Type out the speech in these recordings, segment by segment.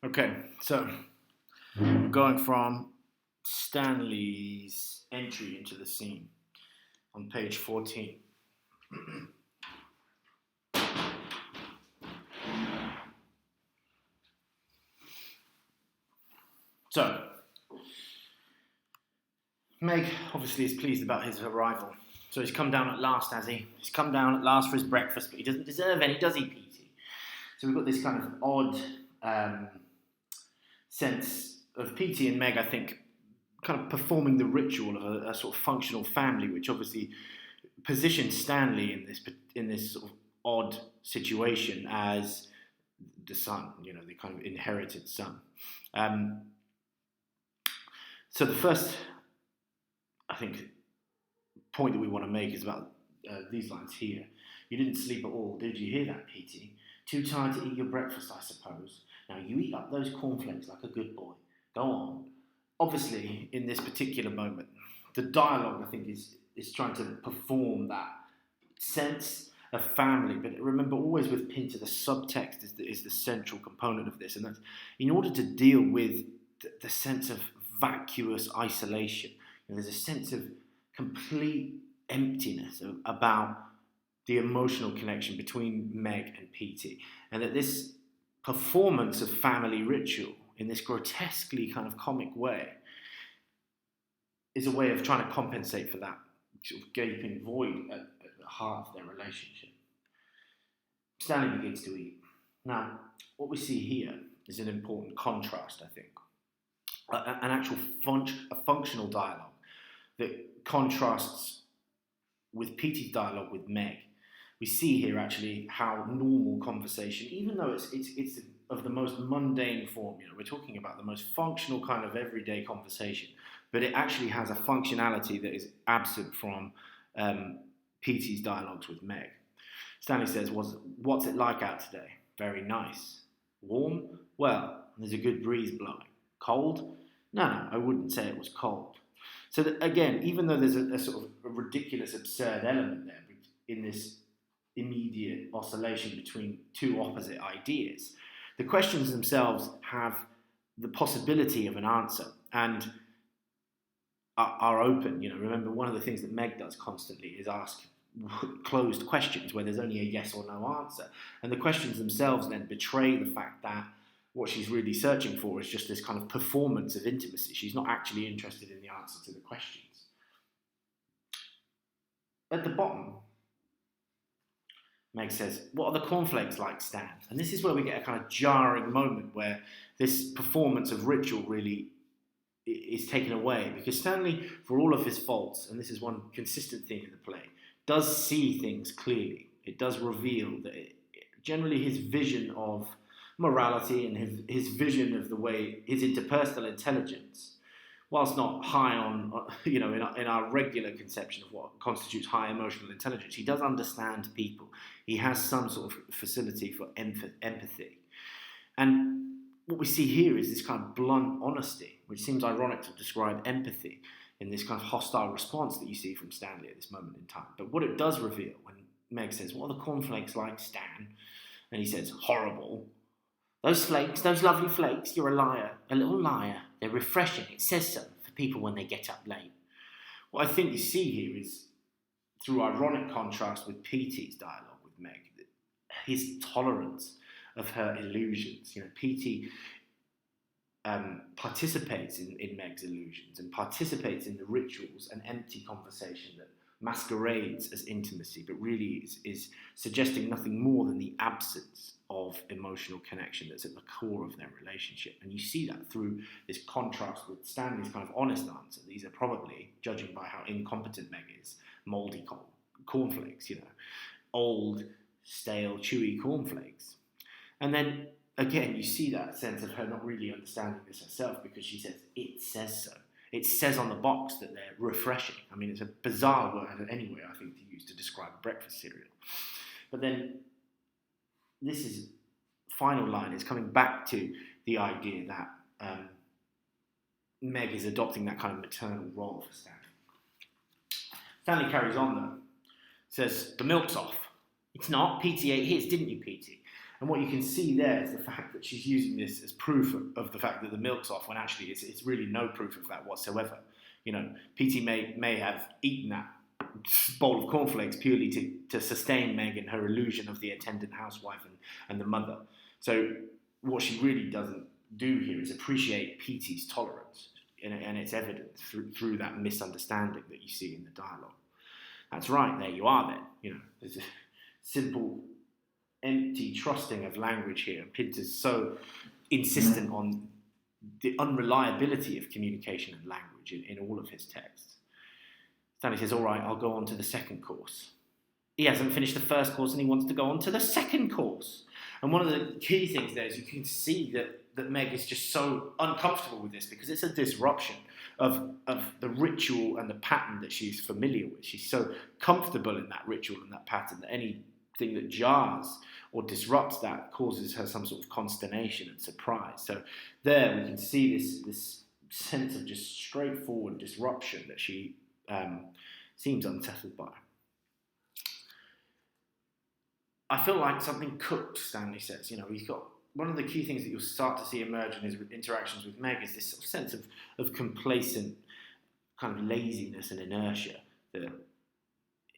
Okay, so we're going from Stanley's entry into the scene on page 14. So, Meg obviously is pleased about his arrival. So he's come down at last, has he? He's come down at last for his breakfast, but he doesn't deserve any, does he, Petey? So we've got this kind of odd sense of Petey and Meg, I think, kind of performing the ritual of a sort of functional family, which obviously positions Stanley in this sort of odd situation as the son, the kind of inherited son. So the first, I think, point that we want to make is about these lines here. You didn't sleep at all, did you hear that, Petey? Too tired to eat your breakfast, I suppose. Now you eat up those cornflakes like a good boy. Go on. Obviously, in this particular moment, the dialogue, I think, is trying to perform that sense of family. But remember, always with Pinter, the subtext is the central component of this. And that's in order to deal with the sense of vacuous isolation. There's a sense of complete emptiness about the emotional connection between Meg and Petey. And that this performance of family ritual in this grotesquely kind of comic way is a way of trying to compensate for that sort of gaping void at the heart of their relationship. Stanley begins to eat. Now, what we see here is an important contrast, I think. An actual functional dialogue that contrasts with Petey's dialogue with Meg. We see here actually how normal conversation, even though it's of the most mundane form, we're talking about the most functional kind of everyday conversation, but it actually has a functionality that is absent from Petey's dialogues with Meg. Stanley says, "What's it like out today?" "Very nice." "Warm?" "Well, there's a good breeze blowing." "Cold?" No, I wouldn't say it was cold. So that, again, even though there's a sort of a ridiculous, absurd element there in this immediate oscillation between two opposite ideas, the questions themselves have the possibility of an answer and are open. Remember, one of the things that Meg does constantly is ask closed questions where there's only a yes or no answer. And the questions themselves then betray the fact that what she's really searching for is just this kind of performance of intimacy. She's not actually interested in the answer to the questions. At the bottom, Meg says, "What are the cornflakes like, Stan?" And this is where we get a kind of jarring moment where this performance of ritual really is taken away, because Stanley, for all of his faults, and this is one consistent theme in the play, does see things clearly. It does reveal that generally his vision of morality and his vision of the way his interpersonal intelligence, whilst not high on, in our regular conception of what constitutes high emotional intelligence, he does understand people. He has some sort of facility for empathy. And what we see here is this kind of blunt honesty, which seems ironic to describe empathy in this kind of hostile response that you see from Stanley at this moment in time. But what it does reveal when Meg says, "What are the cornflakes like, Stan?" and he says, "Horrible." "Those flakes, those lovely flakes, you're a liar, a little liar. They're refreshing, it says so, for people when they get up late." What I think you see here is, through ironic contrast with Petey's dialogue with Meg, his tolerance of her illusions. Petey participates in Meg's illusions and participates in the rituals and empty conversation that masquerades as intimacy, but really is suggesting nothing more than the absence of emotional connection that's at the core of their relationship. And you see that through this contrast with Stanley's kind of honest answer. These are probably, judging by how incompetent Meg is, mouldy cornflakes, old, stale, chewy cornflakes. And then, again, you see that sense of her not really understanding this herself, because she says, "It says so." It says on the box that they're refreshing. I mean, it's a bizarre word anyway, I think, to use to describe breakfast cereal. But then, this is final line is coming back to the idea that Meg is adopting that kind of maternal role for Stanley. Stanley carries on, though. Says, "The milk's off." "It's not. Petey ate his, didn't you, Petey?" And what you can see there is the fact that she's using this as proof of the fact that the milk's off, when actually it's really no proof of that whatsoever. PT may have eaten that bowl of cornflakes purely to sustain Meg and her illusion of the attendant housewife and the mother. So what she really doesn't do here is appreciate PT's tolerance, and it's evident through that misunderstanding that you see in the dialogue. That's right, there you are then. There's a simple, empty trusting of language here. And Pinter's so insistent on the unreliability of communication and language in all of his texts. Stanley says, all right, I'll go on to the second course. He hasn't finished the first course and he wants to go on to the second course. And one of the key things there is you can see that Meg is just so uncomfortable with this, because it's a disruption of the ritual and the pattern that she's familiar with. She's so comfortable in that ritual and that pattern that anything that jars or disrupts that causes her some sort of consternation and surprise. So there we can see this sense of just straightforward disruption that she seems unsettled by. I feel like something cooked, Stanley says. He's got one of the key things that you'll start to see emerge in his interactions with Meg is this sort of sense of complacent kind of laziness and inertia that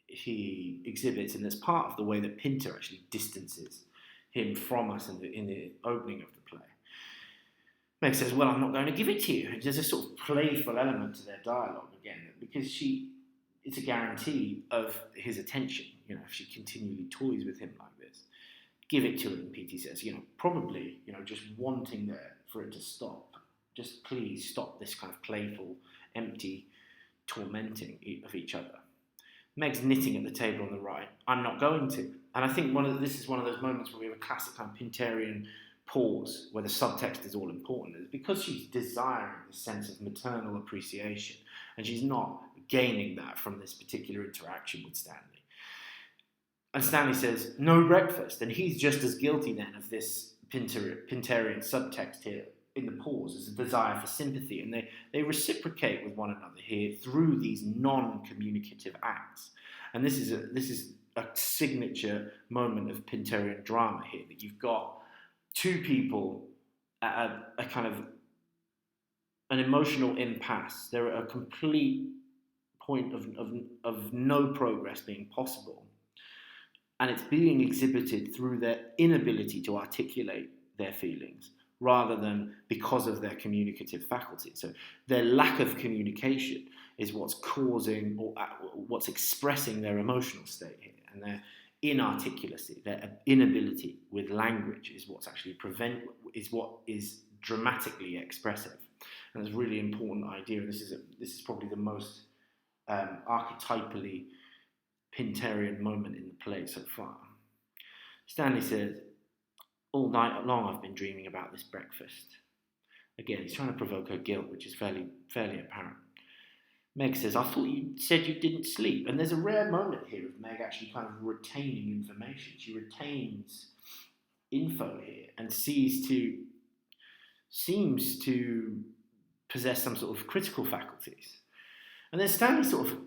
he exhibits, and that's part of the way that Pinter actually distances him from us in the opening of the play. Meg says, well, I'm not going to give it to you. And there's a sort of playful element to their dialogue again, because it's a guarantee of his attention, if she continually toys with him like this. Give it to him, PT says, probably, just wanting for it to stop. Just please stop this kind of playful, empty tormenting of each other. Meg's knitting at the table on the right. I'm not going to. And I think this is one of those moments where we have a classic kind of Pinterian pause, where the subtext is all important. It's because she's desiring the sense of maternal appreciation, and she's not gaining that from this particular interaction with Stanley. And Stanley says, no breakfast. And he's just as guilty then of this Pinterian subtext here in the pause as a desire for sympathy. And they reciprocate with one another here through these non-communicative acts. And this is a signature moment of Pinterian drama here, that you've got two people at a kind of an emotional impasse. They're at a complete point of no progress being possible. And it's being exhibited through their inability to articulate their feelings rather than because of their communicative faculty. So their lack of communication is what's causing or what's expressing their emotional state here. And their inarticulacy, their inability with language is what's actually is what is dramatically expressive. And that's a really important idea. And this is probably the most archetypally Pinterian moment in the play so far. Stanley says, all night long I've been dreaming about this breakfast. Again, he's trying to provoke her guilt, which is fairly apparent. Meg says, I thought you said you didn't sleep. And there's a rare moment here of Meg actually kind of retaining information. She retains info here and seems to possess some sort of critical faculties. And then Stanley sort of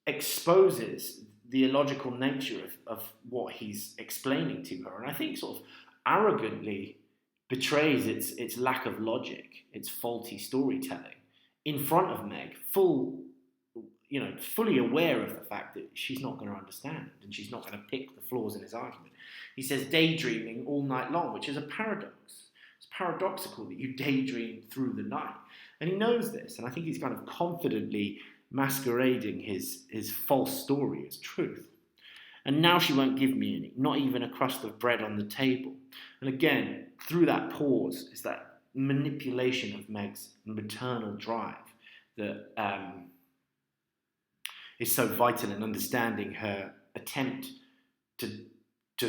exposes the illogical nature of what he's explaining to her, and I think sort of arrogantly betrays its lack of logic, its faulty storytelling, in front of Meg, fully aware of the fact that she's not going to understand and she's not going to pick the flaws in his argument. He says daydreaming all night long, which is a paradox. It's paradoxical that you daydream through the night, and he knows this, and I think he's kind of confidently masquerading his false story as truth. And now she won't give me any, not even a crust of bread on the table. And again, through that pause is that manipulation of Meg's maternal drive that is so vital in understanding her attempt to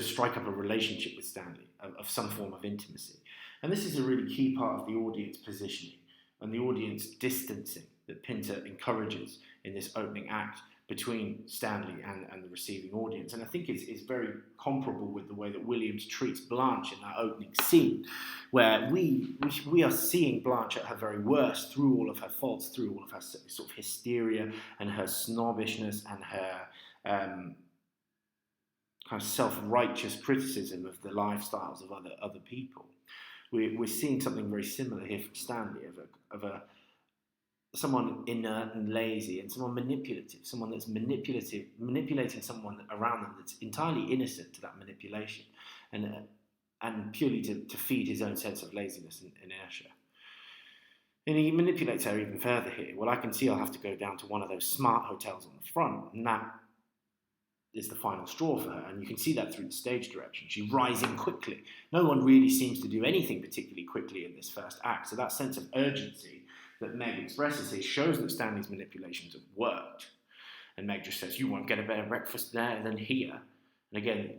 strike up a relationship with Stanley, of some form of intimacy. And this is a really key part of the audience positioning and the audience distancing that Pinter encourages in this opening act between Stanley and the receiving audience. And I think it's very comparable with the way that Williams treats Blanche in that opening scene, where we are seeing Blanche at her very worst, through all of her faults, through all of her sort of hysteria and her snobbishness and her kind of self-righteous criticism of the lifestyles of other people. We're seeing something very similar here from Stanley of a someone inert and lazy, and someone manipulative, someone that's manipulating someone around them that's entirely innocent to that manipulation, and purely to feed his own sense of laziness and inertia. And he manipulates her even further here. Well, I can see I'll have to go down to one of those smart hotels on the front, and that is the final straw for her. And you can see that through the stage direction. She's rising quickly. No one really seems to do anything particularly quickly in this first act. So that sense of urgency that Meg expresses here shows that Stanley's manipulations have worked. And Meg just says, you won't get a better breakfast there than here. And again,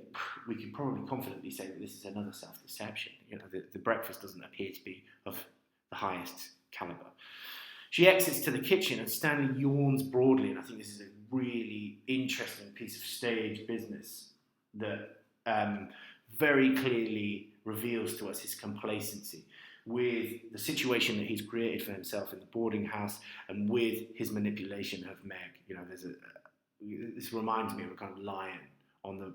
we can probably confidently say that this is another self-deception. The breakfast doesn't appear to be of the highest caliber. She exits to the kitchen and Stanley yawns broadly, and I think this is a really interesting piece of stage business that very clearly reveals to us his complacency with the situation that he's created for himself in the boarding house and with his manipulation of Meg. This reminds me of a kind of lion on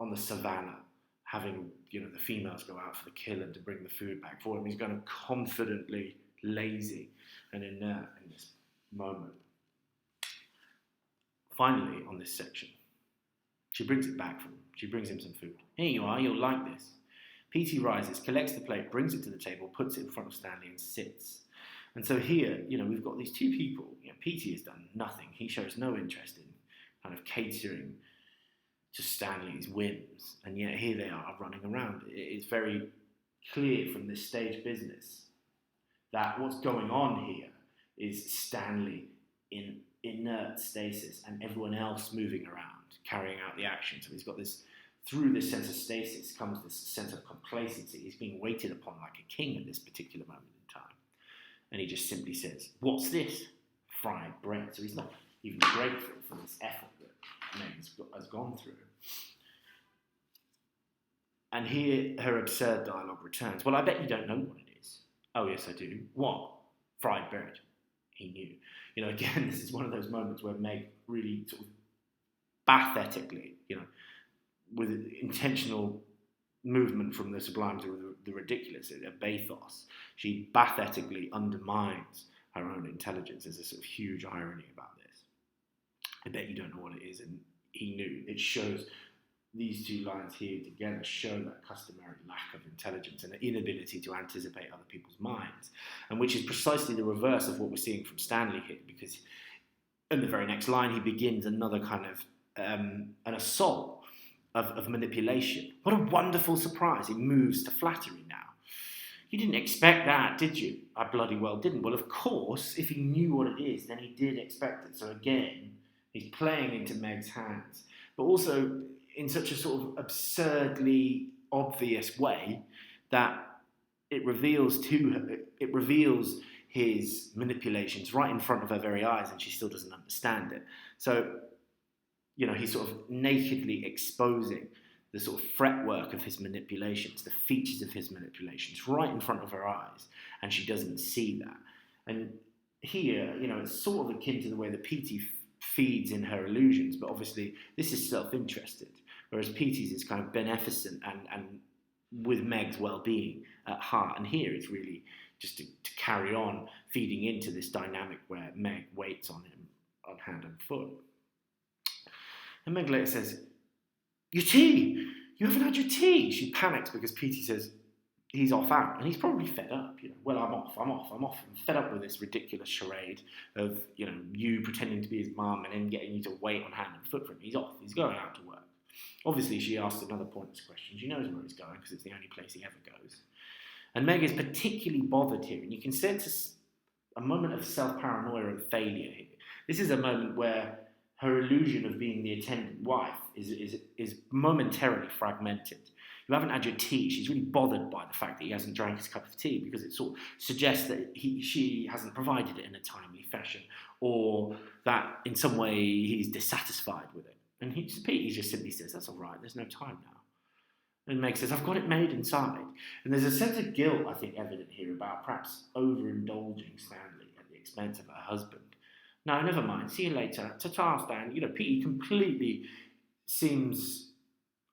the savannah, having the females go out for the kill and to bring the food back for him. He's kind of confidently lazy and inert in this moment. Finally, on this section, she brings it back for him. She brings him some food. Here you are, you'll like this. Petey rises, collects the plate, brings it to the table, puts it in front of Stanley and sits. And so here, we've got these two people. Petey has done nothing. He shows no interest in kind of catering to Stanley's whims, and yet here they are running around. It's very clear from this stage business that what's going on here is Stanley in inert stasis and everyone else moving around, carrying out the action. So he's got this, through this sense of stasis comes this sense of complacency. He's being waited upon like a king at this particular moment in time. And he just simply says, what's this? Fried bread. So he's not even grateful for this effort that Meg has gone through. And here her absurd dialogue returns. Well, I bet you don't know what it is. Oh, yes, I do. What? Fried bread. He knew. Again, this is one of those moments where Meg really sort of pathetically, with intentional movement from the sublime to the ridiculous, a bathos, she pathetically undermines her own intelligence. There's a sort of huge irony about this. I bet you don't know what it is, and he knew. It shows, these two lines here together show that customary lack of intelligence and the inability to anticipate other people's minds, and which is precisely the reverse of what we're seeing from Stanley here, because in the very next line he begins another kind of an assault of manipulation. What a wonderful surprise. It moves to flattery now. You didn't expect that, did you? I bloody well didn't. Well, of course, if he knew what it is, then he did expect it. So again, he's playing into Meg's hands, but also in such a sort of absurdly obvious way that it reveals his manipulations right in front of her very eyes, and she still doesn't understand it. So, he's sort of nakedly exposing the sort of fretwork of his manipulations, the features of his manipulations right in front of her eyes, and she doesn't see that. And here, it's sort of akin to the way that Petey feeds in her illusions, but obviously this is self-interested, whereas Petey's is kind of beneficent and with Meg's well-being at heart. And here it's really just to carry on feeding into this dynamic where Meg waits on him on hand and foot. And Meg later says, your tea! You haven't had your tea! She panics because Petey says he's off out, and he's probably fed up. Well, I'm off. I'm fed up with this ridiculous charade of, you pretending to be his mum and then getting you to wait on hand and foot for him. He's off. He's going out to work. Obviously, she asks another pointless question. She knows where he's going because it's the only place he ever goes. And Meg is particularly bothered here, and you can sense a moment of self-paranoia and failure here. This is a moment where her illusion of being the attendant wife is momentarily fragmented. You haven't had your tea. She's really bothered by the fact that he hasn't drank his cup of tea, because it sort of suggests that she hasn't provided it in a timely fashion, or that in some way he's dissatisfied with it. And he just simply says, that's all right, there's no time now. And Meg says, I've got it made inside. And there's a sense of guilt, I think, evident here about perhaps overindulging Stanley at the expense of her husband. No, never mind. See you later. Ta-ta, Stan. Petey completely seems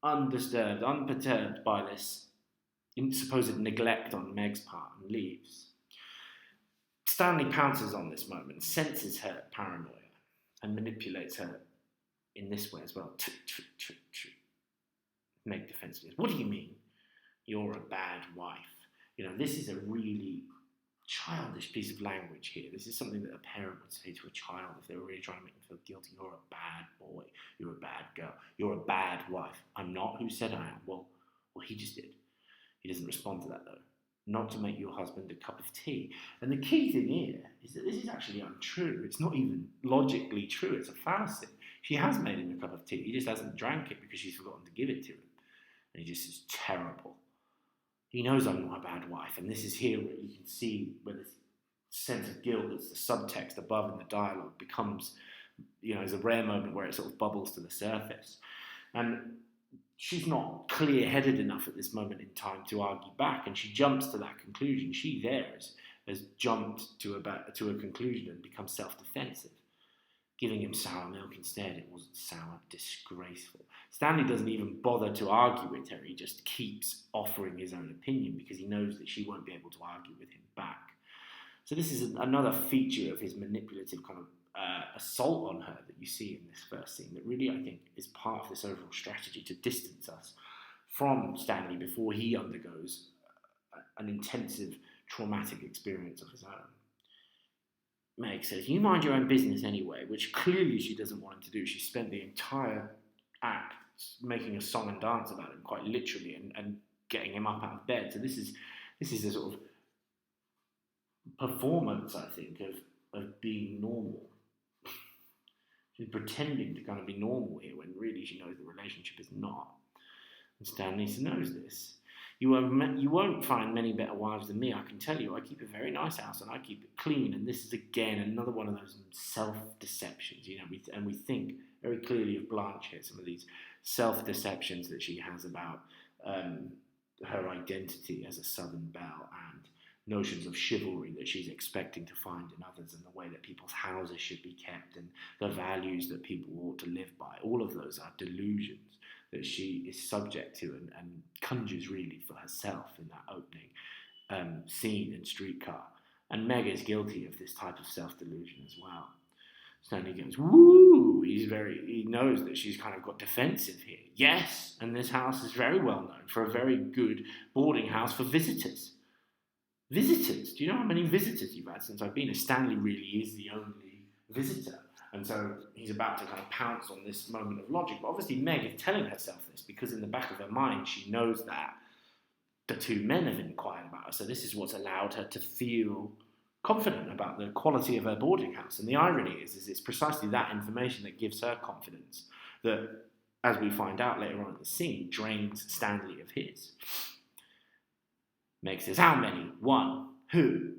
undisturbed, unperturbed by this supposed neglect on Meg's part and leaves. Stanley pounces on this moment, senses her paranoia, and manipulates her in this way as well. Meg defensively. What do you mean? You're a bad wife. This is a really childish piece of language here. This is something that a parent would say to a child if they were really trying to make them feel guilty. You're a bad boy. You're a bad girl. You're a bad wife. I'm not. Who said I am? Well, he just did. He doesn't respond to that, though. Not to make your husband a cup of tea. And the key thing here is that this is actually untrue. It's not even logically true. It's a fallacy. She has made him a cup of tea. He just hasn't drank it because she's forgotten to give it to him. And he just is terrible. He knows I'm not a bad wife, and this is here where you can see where this sense of guilt that's the subtext above in the dialogue becomes, is a rare moment where it sort of bubbles to the surface. And she's not clear-headed enough at this moment in time to argue back, and she jumps to that conclusion. She has jumped to a conclusion and become self-defensive. Giving him sour milk instead. It wasn't sour, disgraceful. Stanley doesn't even bother to argue with her. He just keeps offering his own opinion because he knows that she won't be able to argue with him back. So this is another feature of his manipulative kind of assault on her that you see in this first scene that really, I think, is part of this overall strategy to distance us from Stanley before he undergoes an intensive traumatic experience of his own. Meg says, you mind your own business anyway, which clearly she doesn't want him to do. She spent the entire act making a song and dance about him, quite literally, and getting him up out of bed. So this is a sort of performance, I think, of being normal. She's pretending to kind of be normal here when really she knows the relationship is not. And Stanley knows this. You won't find many better wives than me, I can tell you. I keep a very nice house and I keep it clean. And this is, again, another one of those self-deceptions. We think very clearly of Blanche here, some of these self-deceptions that she has about her identity as a Southern belle and notions of chivalry that she's expecting to find in others and the way that people's houses should be kept and the values that people ought to live by. All of those are delusions that she is subject to and conjures really for herself in that opening scene in Streetcar. And Meg is guilty of this type of self-delusion as well. Stanley goes, woo! He knows that she's kind of got defensive here. Yes, and this house is very well known for a very good boarding house for visitors. Visitors? Do you know how many visitors you've had since I've been here? Stanley really is the only visitor. And so he's about to kind of pounce on this moment of logic. But obviously Meg is telling herself this because in the back of her mind she knows that the two men have inquired about her. So this is what's allowed her to feel confident about the quality of her boarding house. And the irony is it's precisely that information that gives her confidence that, as we find out later on in the scene, drains Stanley of his. Meg says, how many? One. Who?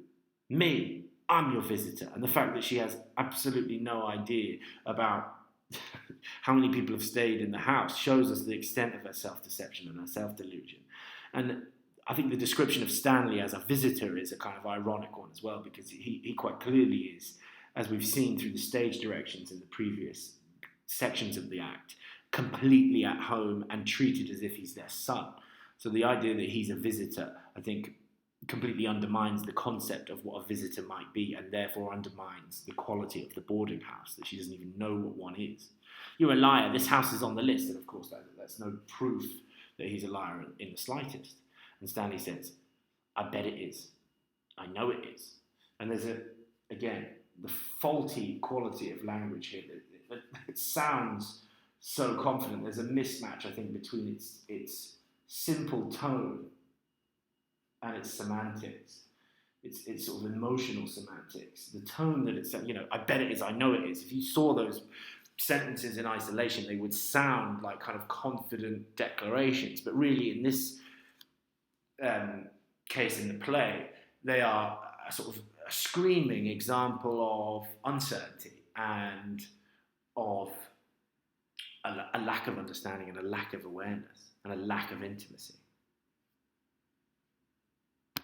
Me. I'm your visitor. And the fact that she has absolutely no idea about how many people have stayed in the house shows us the extent of her self-deception and her self-delusion. And I think the description of Stanley as a visitor is a kind of ironic one as well, because he quite clearly is, as we've seen through the stage directions in the previous sections of the act, completely at home and treated as if he's their son. So the idea that he's a visitor, I think, completely undermines the concept of what a visitor might be and therefore undermines the quality of the boarding house, that she doesn't even know what one is. You're a liar. This house is on the list. And of course, that's no proof that he's a liar in the slightest. And Stanley says, I bet it is. I know it is. And there's again, the faulty quality of language here. It sounds so confident. There's a mismatch, I think, between its simple tone and its semantics. It's sort of emotional semantics. The tone that it's, I bet it is, I know it is. If you saw those sentences in isolation, they would sound like kind of confident declarations. But really, in this case in the play, they are a sort of a screaming example of uncertainty and of a lack of understanding and a lack of awareness and a lack of intimacy.